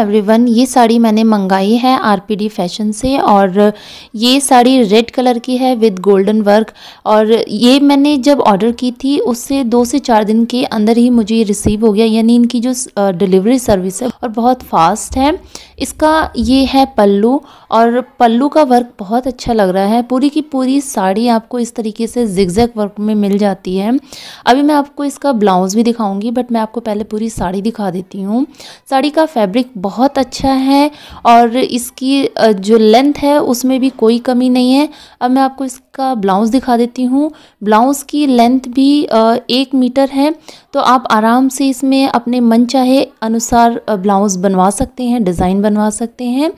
Everyone, ये साड़ी मैंने मंगाई है आरपीडी फैशन से और ये साड़ी रेड कलर की है विद गोल्डन वर्क। और ये मैंने जब ऑर्डर की थी उससे 2 से 4 दिन के अंदर ही मुझे रिसीव हो गया, यानी इनकी जो डिलीवरी सर्विस है और बहुत फास्ट है। इसका ये है पल्लू और पल्लू का वर्क बहुत अच्छा लग रहा है। पूरी की पूरी साड़ी आपको इस तरीके से जिगजैग वर्क में मिल जाती है। अभी मैं आपको इसका ब्लाउज़ भी दिखाऊंगी, बट मैं आपको पहले पूरी साड़ी दिखा देती हूँ। साड़ी का फैब्रिक बहुत अच्छा है और इसकी जो लेंथ है उसमें भी कोई कमी नहीं है। अब मैं आपको इसका ब्लाउज़ दिखा देती हूँ। ब्लाउज़ की लेंथ भी 1 मीटर है, तो आप आराम से इसमें अपने मन चाहे अनुसार ब्लाउज़ बनवा सकते हैं, डिज़ाइन बनवा सकते हैं।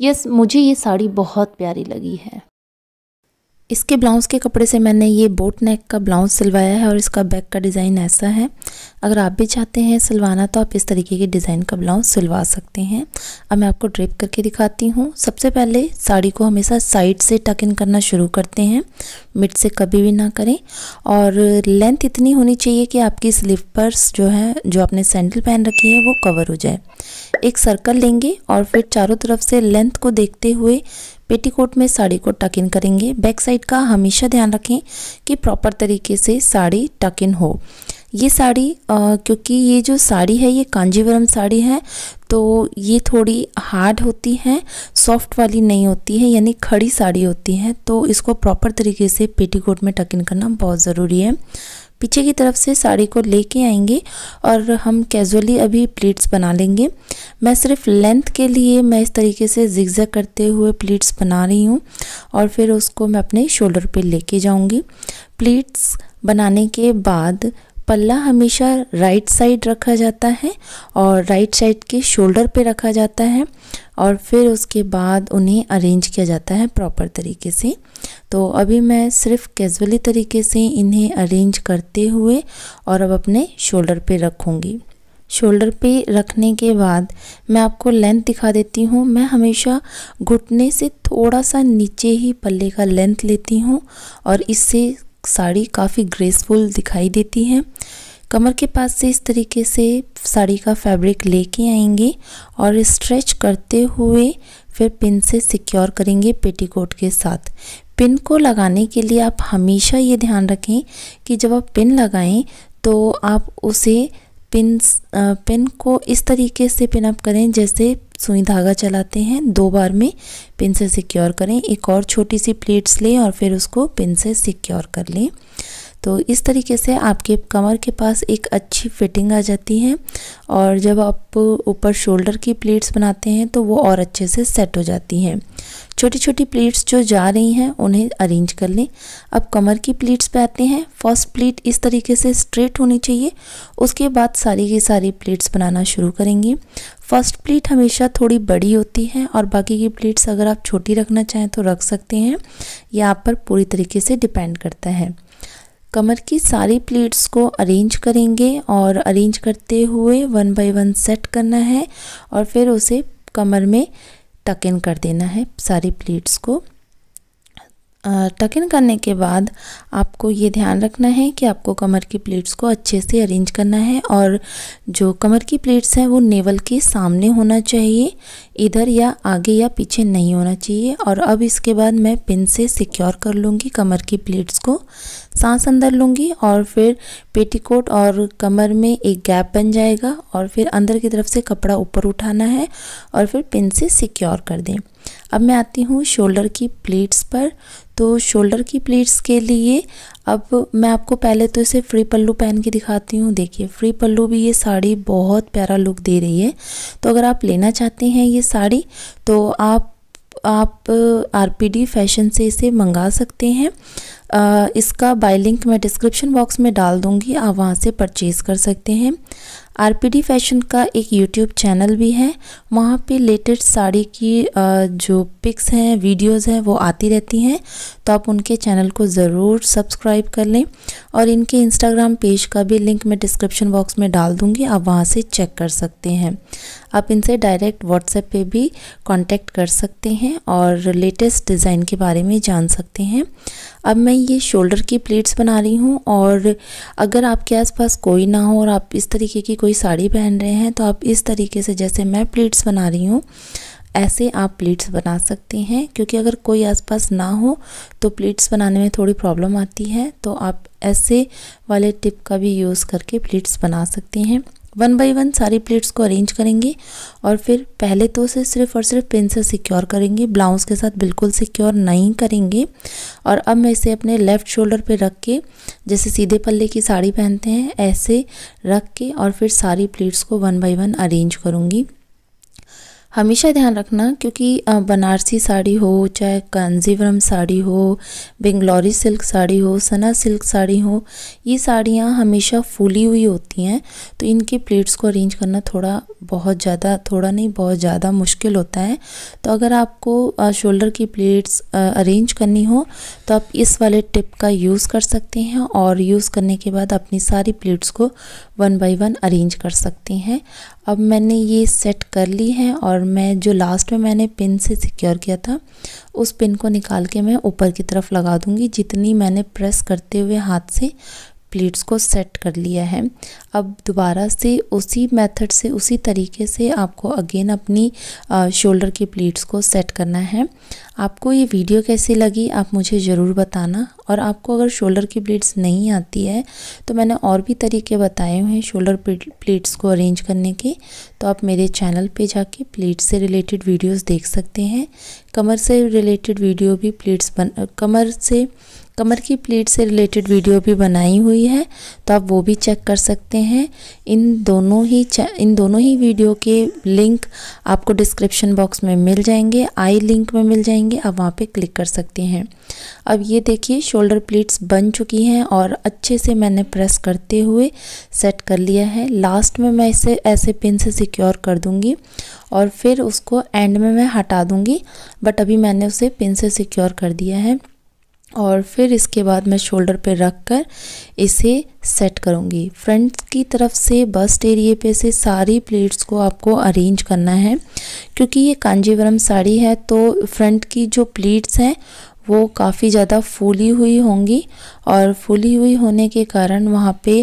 यस, मुझे ये साड़ी बहुत प्यारी लगी है। इसके ब्लाउज़ के कपड़े से मैंने ये बोट नेक का ब्लाउज़ सिलवाया है और इसका बैक का डिज़ाइन ऐसा है। अगर आप भी चाहते हैं सिलवाना तो आप इस तरीके के डिज़ाइन का ब्लाउज़ सिलवा सकते हैं। अब मैं आपको ड्रेप करके दिखाती हूँ। सबसे पहले साड़ी को हमेशा साइड से टक इन करना शुरू करते हैं, मिड से कभी भी ना करें। और लेंथ इतनी होनी चाहिए कि आपकी स्लीपर्स जो है, जो आपने सैंडल पहन रखी है, वो कवर हो जाए। एक सर्कल लेंगे और फिर चारों तरफ से लेंथ को देखते हुए पेटीकोट में साड़ी को टक इन करेंगे। बैक साइड का हमेशा ध्यान रखें कि प्रॉपर तरीके से साड़ी टक इन हो। ये साड़ी क्योंकि ये जो साड़ी है ये कांजीवरम साड़ी है, तो ये थोड़ी हार्ड होती है, सॉफ्ट वाली नहीं होती है, यानी खड़ी साड़ी होती है। तो इसको प्रॉपर तरीके से पेटीकोट में टक इन करना बहुत ज़रूरी है। पीछे की तरफ से साड़ी को लेके आएंगे और हम कैजुअली अभी प्लीट्स बना लेंगे। मैं सिर्फ लेंथ के लिए मैं इस तरीके से जिगजैग करते हुए प्लीट्स बना रही हूँ और फिर उसको मैं अपने शोल्डर पे लेके जाऊँगी। प्लीट्स बनाने के बाद पल्ला हमेशा राइट साइड रखा जाता है और राइट साइड के शोल्डर पे रखा जाता है और फिर उसके बाद उन्हें अरेंज किया जाता है प्रॉपर तरीके से। तो अभी मैं सिर्फ कैजुअली तरीके से इन्हें अरेंज करते हुए और अब अपने शोल्डर पे रखूँगी। शोल्डर पे रखने के बाद मैं आपको लेंथ दिखा देती हूँ। मैं हमेशा घुटने से थोड़ा सा नीचे ही पल्ले का लेंथ लेती हूँ और इससे साड़ी काफ़ी ग्रेसफुल दिखाई देती है। कमर के पास से इस तरीके से साड़ी का फैब्रिक लेके आएंगे और स्ट्रेच करते हुए फिर पिन से सिक्योर करेंगे पेटीकोट के साथ। पिन को लगाने के लिए आप हमेशा ये ध्यान रखें कि जब आप पिन लगाएं तो आप उसे पिन को इस तरीके से पिन अप करें जैसे सुई धागा चलाते हैं। 2 बार में पिन से सिक्योर करें। एक और छोटी सी प्लेट्स लें और फिर उसको पिन से सिक्योर कर लें। तो इस तरीके से आपके कमर के पास एक अच्छी फिटिंग आ जाती है और जब आप ऊपर शोल्डर की प्लेट्स बनाते हैं तो वो और अच्छे से सेट हो जाती हैं। छोटी छोटी प्लेट्स जो जा रही हैं उन्हें अरेंज कर लें। अब कमर की प्लेट्स पे आते हैं। फर्स्ट प्लेट इस तरीके से स्ट्रेट होनी चाहिए, उसके बाद सारी की सारी प्लेट्स बनाना शुरू करेंगे। फर्स्ट प्लेट हमेशा थोड़ी बड़ी होती है और बाकी की प्लेट्स अगर आप छोटी रखना चाहें तो रख सकते हैं, यह आप पर पूरी तरीके से डिपेंड करता है। कमर की सारी प्लेट्स को अरेंज करेंगे और अरेंज करते हुए 1 बाय 1 सेट करना है और फिर उसे कमर में टक इन कर देना है। सारी प्लेट्स को टक इन करने के बाद आपको ये ध्यान रखना है कि आपको कमर की प्लेट्स को अच्छे से अरेंज करना है और जो कमर की प्लेट्स हैं वो नेवल के सामने होना चाहिए, इधर या आगे या पीछे नहीं होना चाहिए। और अब इसके बाद मैं पिन से सिक्योर कर लूँगी कमर की प्लेट्स को, सांस अंदर लूँगी और फिर पेटीकोट और कमर में एक गैप बन जाएगा और फिर अंदर की तरफ से कपड़ा ऊपर उठाना है और फिर पिन से सिक्योर कर दें। अब मैं आती हूँ शोल्डर की प्लेट्स पर। तो शोल्डर की प्लेट्स के लिए अब मैं आपको पहले तो इसे फ्री पल्लू पहन के दिखाती हूँ। देखिए, फ्री पल्लू भी ये साड़ी बहुत प्यारा लुक दे रही है। तो अगर आप लेना चाहते हैं ये साड़ी तो आप आरपीडी फैशन से इसे मंगा सकते हैं। इसका बाय लिंक मैं डिस्क्रिप्शन बॉक्स में डाल दूँगी, आप वहाँ से परचेज़ कर सकते हैं। आरपीडी फैशन का एक यूट्यूब चैनल भी है, वहाँ पे लेटेस्ट साड़ी की जो पिक्स हैं, वीडियोस हैं, वो आती रहती हैं, तो आप उनके चैनल को ज़रूर सब्सक्राइब कर लें। और इनके इंस्टाग्राम पेज का भी लिंक मैं डिस्क्रिप्शन बॉक्स में डाल दूँगी, आप वहाँ से चेक कर सकते हैं। आप इनसे डायरेक्ट व्हाट्सएप पे भी कांटेक्ट कर सकते हैं और लेटेस्ट डिज़ाइन के बारे में जान सकते हैं। अब मैं ये शोल्डर की प्लेट्स बना रही हूँ और अगर आपके आसपास कोई ना हो और आप इस तरीके की कोई साड़ी पहन रहे हैं तो आप इस तरीके से, जैसे मैं प्लीट्स बना रही हूँ, ऐसे आप प्लीट्स बना सकते हैं। क्योंकि अगर कोई आसपास ना हो तो प्लीट्स बनाने में थोड़ी प्रॉब्लम आती है, तो आप ऐसे वाले टिप का भी यूज़ करके प्लीट्स बना सकते हैं। 1 बाय 1 सारी प्लीट्स को अरेंज करेंगे और फिर पहले तो उसे सिर्फ और सिर्फ पिन से सिक्योर करेंगे, ब्लाउज़ के साथ बिल्कुल सिक्योर नहीं करेंगे। और अब मैं इसे अपने लेफ़्ट शोल्डर पे रख के, जैसे सीधे पल्ले की साड़ी पहनते हैं ऐसे रख के, और फिर सारी प्लीट्स को 1 बाय 1 अरेंज करूँगी। हमेशा ध्यान रखना, क्योंकि बनारसी साड़ी हो, चाहे कांजीवरम साड़ी हो, बेंगलोरी सिल्क साड़ी हो, सना सिल्क साड़ी हो, ये साड़ियाँ हमेशा फूली हुई होती हैं, तो इनके प्लीट्स को अरेंज करना बहुत ज़्यादा मुश्किल होता है। तो अगर आपको शोल्डर की प्लीट्स अरेंज करनी हो तो आप इस वाले टिप का यूज़ कर सकते हैं, और यूज़ करने के बाद अपनी सारी प्लीट्स को 1 बाय 1 अरेंज कर सकते हैं। अब मैंने ये सेट कर ली है, और मैं जो लास्ट में मैंने पिन से सिक्योर किया था उस पिन को निकाल के मैं ऊपर की तरफ लगा दूंगी, जितनी मैंने प्रेस करते हुए हाथ से प्लीट्स को सेट कर लिया है। अब दोबारा से उसी मेथड से, उसी तरीके से आपको अगेन अपनी शोल्डर की प्लीट्स को सेट करना है। आपको ये वीडियो कैसी लगी आप मुझे ज़रूर बताना, और आपको अगर शोल्डर की प्लीट्स नहीं आती है तो मैंने और भी तरीके बताए हुए हैं शोल्डर प्लीट्स को अरेंज करने के, तो आप मेरे चैनल पे जाके प्लीट्स से रिलेटेड वीडियोस देख सकते हैं। कमर से रिलेटेड वीडियो भी कमर की प्लीट से रिलेटेड वीडियो भी बनाई हुई है, तो आप वो भी चेक कर सकते हैं। इन दोनों ही वीडियो के लिंक आपको डिस्क्रिप्शन बॉक्स में मिल जाएंगे, आई लिंक में मिल जाएंगे, आप वहाँ पे क्लिक कर सकते हैं। अब ये देखिए शोल्डर प्लीट्स बन चुकी हैं और अच्छे से मैंने प्रेस करते हुए सेट कर लिया है। लास्ट में मैं इसे ऐसे पिन से सिक्योर कर दूँगी और फिर उसको एंड में मैं हटा दूँगी, बट अभी मैंने उसे पिन से सिक्योर कर दिया है। और फिर इसके बाद मैं शोल्डर पे रख कर इसे सेट करूँगी। फ्रंट की तरफ से बस्ट एरिया पे से सारी प्लीट्स को आपको अरेंज करना है, क्योंकि ये कांजीवरम साड़ी है तो फ्रंट की जो प्लीट्स हैं वो काफ़ी ज़्यादा फूली हुई होंगी, और फूली हुई होने के कारण वहाँ पे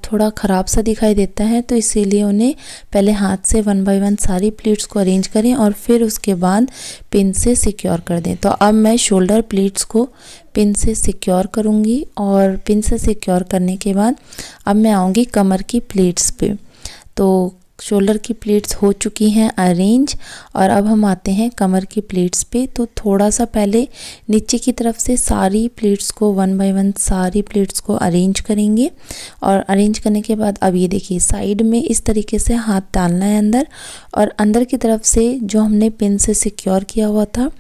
थोड़ा ख़राब सा दिखाई देता है, तो इसीलिए उन्हें पहले हाथ से 1 बाय 1 सारी प्लीट्स को अरेंज करें और फिर उसके बाद पिन से सिक्योर कर दें। तो अब मैं शोल्डर प्लीट्स को पिन से सिक्योर करूँगी, और पिन से सिक्योर करने के बाद अब मैं आऊँगी कमर की प्लीट्स पे। तो शोल्डर की प्लीट्स हो चुकी हैं अरेंज, और अब हम आते हैं कमर की प्लीट्स पे। तो थोड़ा सा पहले नीचे की तरफ से सारी प्लीट्स को 1 बाय 1 सारी प्लीट्स को अरेंज करेंगे, और अरेंज करने के बाद अब ये देखिए साइड में इस तरीके से हाथ डालना है अंदर, और अंदर की तरफ से जो हमने पिन से सिक्योर किया हुआ था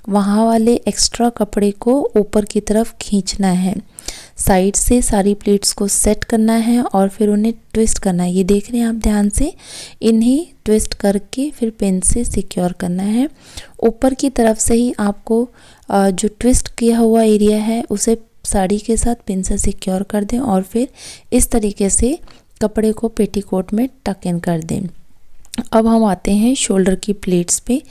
वहाँ वाले एक्स्ट्रा कपड़े को ऊपर की तरफ खींचना है। साइड से सारी प्लीट्स को सेट करना है और फिर उन्हें ट्विस्ट करना है। ये देख रहे हैं आप ध्यान से, इन्हें ट्विस्ट करके फिर पिन से सिक्योर करना है। ऊपर की तरफ से ही आपको जो ट्विस्ट किया हुआ एरिया है उसे साड़ी के साथ पिन से सिक्योर कर दें, और फिर इस तरीके से कपड़े को पेटीकोट में टक इन कर दें। अब हम आते हैं शोल्डर की प्लीट्स पे,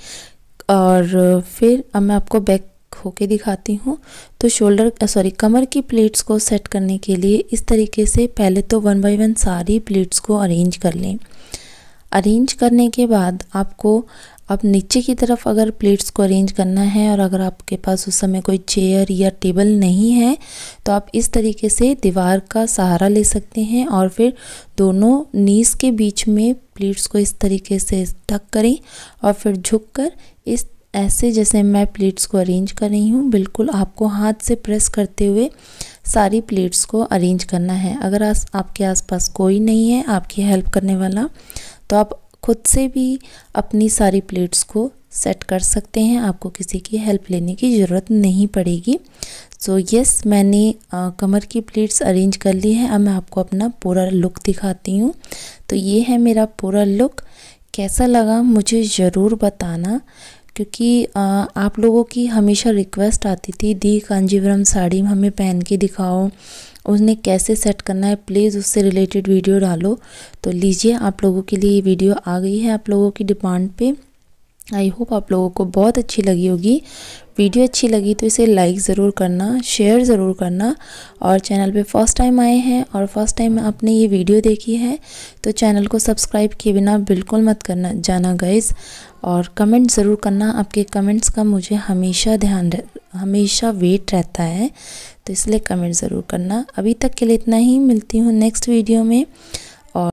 और फिर अब मैं आपको बैक होके दिखाती हूँ। तो कमर की प्लीट्स को सेट करने के लिए इस तरीके से पहले तो 1 बाय 1 सारी प्लीट्स को अरेंज कर लें। अरेंज करने के बाद आपको अब नीचे की तरफ अगर प्लेट्स को अरेंज करना है, और अगर आपके पास उस समय कोई चेयर या टेबल नहीं है तो आप इस तरीके से दीवार का सहारा ले सकते हैं, और फिर दोनों नीज के बीच में प्लेट्स को इस तरीके से टक करें, और फिर झुककर इस ऐसे जैसे मैं प्लेट्स को अरेंज कर रही हूँ बिल्कुल आपको हाथ से प्रेस करते हुए सारी प्लेट्स को अरेंज करना है। अगर आपके आसपास कोई नहीं है आपकी हेल्प करने वाला, तो आप खुद से भी अपनी सारी प्लेट्स को सेट कर सकते हैं, आपको किसी की हेल्प लेने की ज़रूरत नहीं पड़ेगी। सो यस, मैंने कमर की प्लेट्स अरेंज कर ली है। अब मैं आपको अपना पूरा लुक दिखाती हूँ। तो ये है मेरा पूरा लुक। कैसा लगा मुझे ज़रूर बताना, क्योंकि आप लोगों की हमेशा रिक्वेस्ट आती थी दी कांजीवरम साड़ी हमें पहन के दिखाओ, उन्हें कैसे सेट करना है, प्लीज़ उससे रिलेटेड वीडियो डालो। तो लीजिए, आप लोगों के लिए ये वीडियो आ गई है आप लोगों की डिमांड पे। आई होप आप लोगों को बहुत अच्छी लगी होगी। वीडियो अच्छी लगी तो इसे लाइक ज़रूर करना, शेयर ज़रूर करना, और चैनल पे फर्स्ट टाइम आए हैं और फर्स्ट टाइम आपने ये वीडियो देखी है तो चैनल को सब्सक्राइब किए बिना बिल्कुल मत करना जाना गाइज़। और कमेंट ज़रूर करना, आपके कमेंट्स का मुझे हमेशा वेट रहता है, तो इसलिए कमेंट ज़रूर करना। अभी तक के लिए इतना ही, मिलती हूँ नेक्स्ट वीडियो में।